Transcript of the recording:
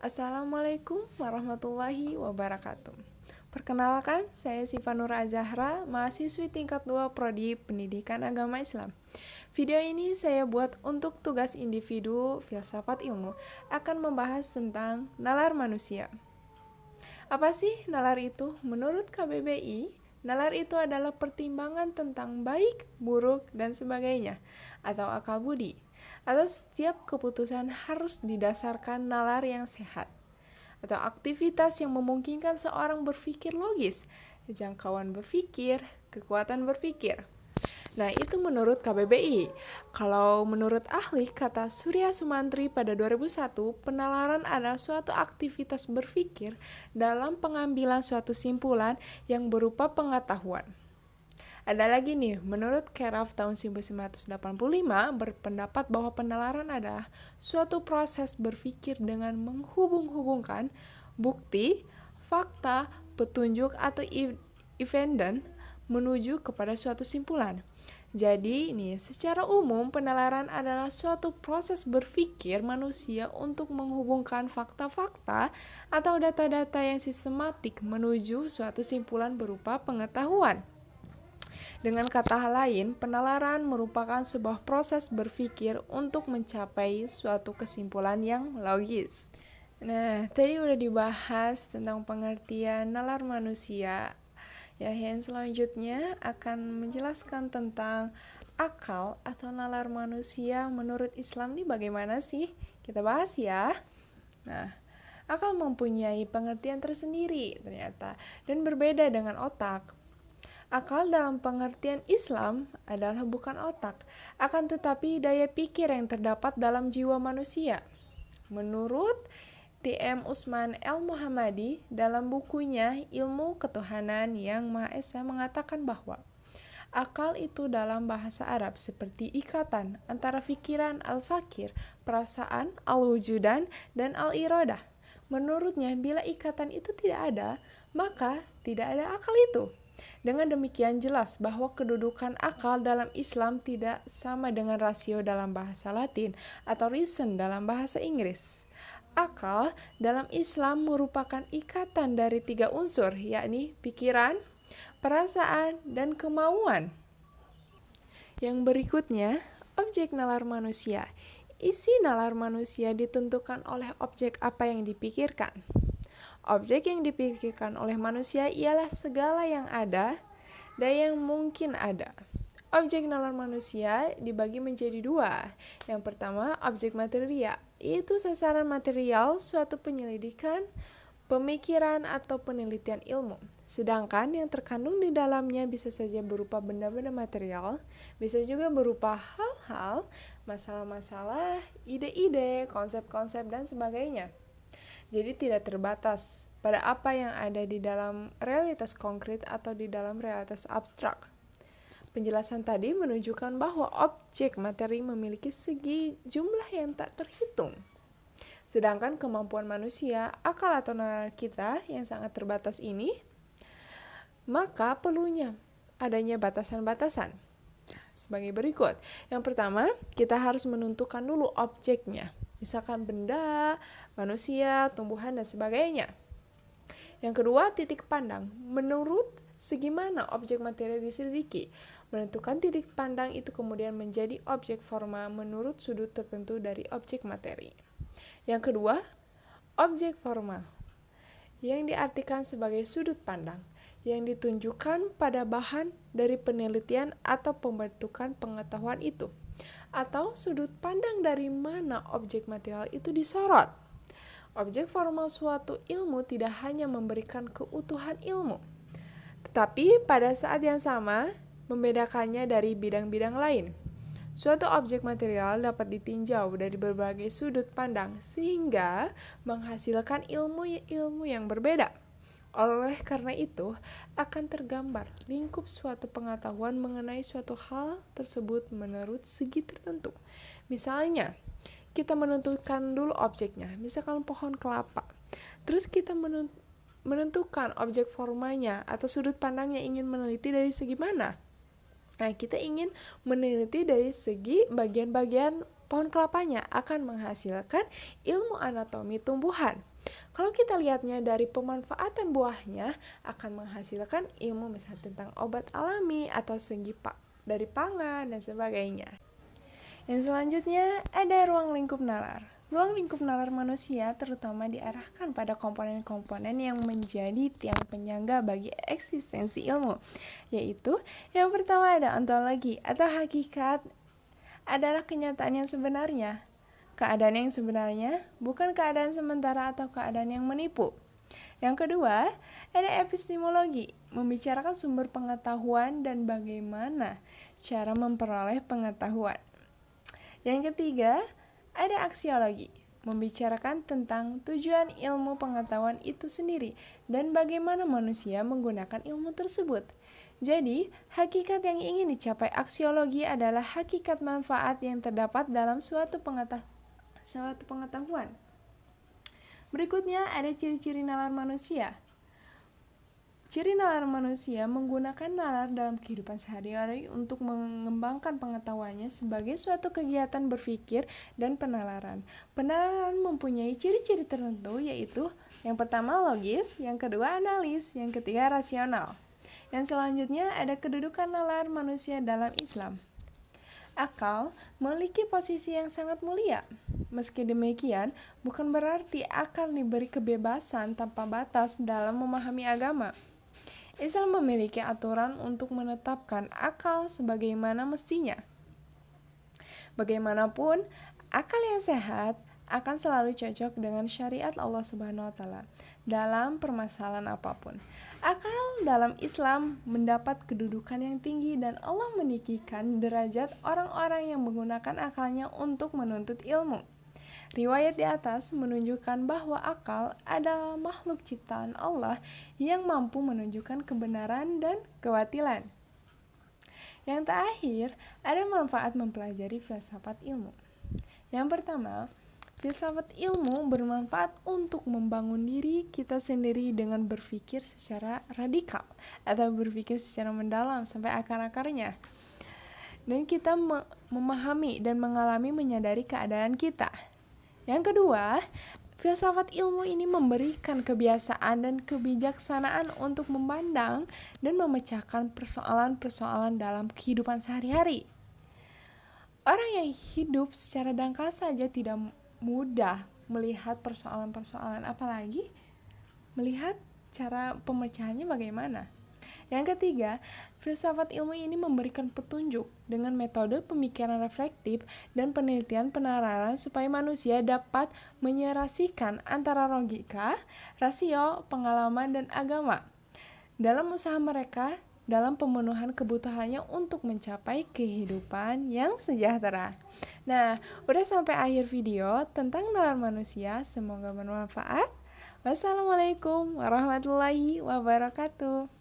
Assalamualaikum warahmatullahi wabarakatuh. Perkenalkan, saya Sifa Nur Azahra, mahasiswi tingkat 2 Prodi Pendidikan Agama Islam. Video ini saya buat untuk tugas individu filsafat ilmu, akan membahas tentang nalar manusia. Apa sih nalar itu? Menurut KBBI, nalar itu adalah pertimbangan tentang baik, buruk, dan sebagainya, atau akal budi. Atau setiap keputusan harus didasarkan nalar yang sehat, atau aktivitas yang memungkinkan seorang berpikir logis, jangkauan berpikir, kekuatan berpikir. Nah, itu menurut KBBI. Kalau menurut ahli kata Surya Sumantri pada 2001, penalaran adalah suatu aktivitas berpikir dalam pengambilan suatu simpulan yang berupa pengetahuan. Ada lagi nih, menurut Keraf tahun 1985 berpendapat bahwa penalaran adalah suatu proses berpikir dengan menghubung-hubungkan bukti, fakta, petunjuk atau evidence menuju kepada suatu simpulan. Jadi, ini secara umum penalaran adalah suatu proses berpikir manusia untuk menghubungkan fakta-fakta atau data-data yang sistematik menuju suatu simpulan berupa pengetahuan. Dengan kata lain, penalaran merupakan sebuah proses berpikir untuk mencapai suatu kesimpulan yang logis. Nah, tadi udah dibahas tentang pengertian nalar manusia. Ya, yang selanjutnya akan menjelaskan tentang akal atau nalar manusia menurut Islam ini bagaimana sih? Kita bahas ya. Nah, akal mempunyai pengertian tersendiri ternyata dan berbeda dengan otak. Akal dalam pengertian Islam adalah bukan otak, akan tetapi daya pikir yang terdapat dalam jiwa manusia. Menurut T.M. Usman El-Muhammadi dalam bukunya Ilmu Ketuhanan yang Maha Esa mengatakan bahwa akal itu dalam bahasa Arab seperti ikatan antara pikiran al-fakir, perasaan al-wujudan, dan al-iradah. Menurutnya, bila ikatan itu tidak ada, maka tidak ada akal itu. Dengan demikian jelas bahwa kedudukan akal dalam Islam tidak sama dengan rasio dalam bahasa Latin atau reason dalam bahasa Inggris. Akal dalam Islam merupakan ikatan dari 3 unsur, yakni pikiran, perasaan, dan kemauan. Yang berikutnya, objek nalar manusia. Isi nalar manusia ditentukan oleh objek apa yang dipikirkan. Objek yang dipikirkan oleh manusia ialah segala yang ada dan yang mungkin ada. Objek nalar manusia dibagi menjadi 2. Yang pertama, objek material. Itu sasaran material suatu penyelidikan, pemikiran, atau penelitian ilmu. Sedangkan yang terkandung di dalamnya bisa saja berupa benda-benda material, bisa juga berupa hal-hal, masalah-masalah, ide-ide, konsep-konsep, dan sebagainya. Jadi tidak terbatas pada apa yang ada di dalam realitas konkret atau di dalam realitas abstrak. Penjelasan tadi menunjukkan bahwa objek materi memiliki segi jumlah yang tak terhitung. Sedangkan kemampuan manusia, akal atau nalar kita yang sangat terbatas ini, maka perlunya adanya batasan-batasan. Sebagai berikut. Yang pertama, kita harus menentukan dulu objeknya. Misalkan benda, manusia, tumbuhan, dan sebagainya. Yang kedua, titik pandang. Menurut segi mana objek materi diselidiki. Menentukan titik pandang itu kemudian menjadi objek forma menurut sudut tertentu dari objek materi. Yang kedua, objek forma, yang diartikan sebagai sudut pandang, yang ditunjukkan pada bahan dari penelitian atau pembentukan pengetahuan itu, atau sudut pandang dari mana objek material itu disorot. Objek formal suatu ilmu tidak hanya memberikan keutuhan ilmu, tetapi pada saat yang sama membedakannya dari bidang-bidang lain. Suatu objek material dapat ditinjau dari berbagai sudut pandang sehingga menghasilkan ilmu-ilmu yang berbeda. Oleh karena itu, akan tergambar lingkup suatu pengetahuan mengenai suatu hal tersebut menurut segi tertentu. Misalnya, kita menentukan dulu objeknya, misalkan pohon kelapa. Terus kita menentukan objek formanya atau sudut pandangnya ingin meneliti dari segi mana. Nah, kita ingin meneliti dari segi bagian-bagian pohon kelapanya akan menghasilkan ilmu anatomi tumbuhan. Kalau kita lihatnya dari pemanfaatan buahnya akan menghasilkan ilmu misalnya tentang obat alami atau segi dari pangan dan sebagainya. Yang selanjutnya ada ruang lingkup nalar. Ruang lingkup nalar manusia terutama diarahkan pada komponen-komponen yang menjadi tiang penyangga bagi eksistensi ilmu, yaitu yang pertama ada ontologi atau hakikat adalah kenyataan yang sebenarnya. Keadaan yang sebenarnya bukan keadaan sementara atau keadaan yang menipu. Yang kedua, ada epistemologi, membicarakan sumber pengetahuan dan bagaimana cara memperoleh pengetahuan. Yang ketiga, ada aksiologi, membicarakan tentang tujuan ilmu pengetahuan itu sendiri dan bagaimana manusia menggunakan ilmu tersebut. Jadi, hakikat yang ingin dicapai aksiologi adalah hakikat manfaat yang terdapat dalam suatu pengetahuan. Berikutnya ada ciri-ciri nalar manusia. Ciri nalar manusia menggunakan nalar dalam kehidupan sehari-hari untuk mengembangkan pengetahuannya sebagai suatu kegiatan berpikir dan penalaran. Penalaran mempunyai ciri-ciri tertentu yaitu yang pertama logis, yang kedua analis, yang ketiga rasional. Yang selanjutnya ada kedudukan nalar manusia dalam Islam. Akal memiliki posisi yang sangat mulia. Meski demikian, bukan berarti akal diberi kebebasan tanpa batas dalam memahami agama. Islam memiliki aturan untuk menetapkan akal sebagaimana mestinya. Bagaimanapun, akal yang sehat akan selalu cocok dengan syariat Allah Subhanahu wa taala dalam permasalahan apapun. Akal dalam Islam mendapat kedudukan yang tinggi dan Allah meninggikan derajat orang-orang yang menggunakan akalnya untuk menuntut ilmu. Riwayat di atas menunjukkan bahwa akal adalah makhluk ciptaan Allah yang mampu menunjukkan kebenaran dan kebatilan. Yang terakhir, ada manfaat mempelajari filsafat ilmu. Yang pertama, filsafat ilmu bermanfaat untuk membangun diri kita sendiri dengan berpikir secara radikal atau berpikir secara mendalam sampai akar-akarnya. Dan kita memahami dan menyadari keadaan kita. Yang kedua, filsafat ilmu ini memberikan kebiasaan dan kebijaksanaan untuk memandang dan memecahkan persoalan-persoalan dalam kehidupan sehari-hari. Orang yang hidup secara dangkal saja tidak mudah melihat persoalan-persoalan, apalagi melihat cara pemecahannya bagaimana. Yang ketiga, filsafat ilmu ini memberikan petunjuk dengan metode pemikiran reflektif dan penelitian penalaran supaya manusia dapat menyerasikan antara logika, rasio, pengalaman, dan agama dalam usaha mereka dalam pemenuhan kebutuhannya untuk mencapai kehidupan yang sejahtera. Nah, udah sampai akhir video tentang nalar manusia, semoga bermanfaat. Wassalamualaikum warahmatullahi wabarakatuh.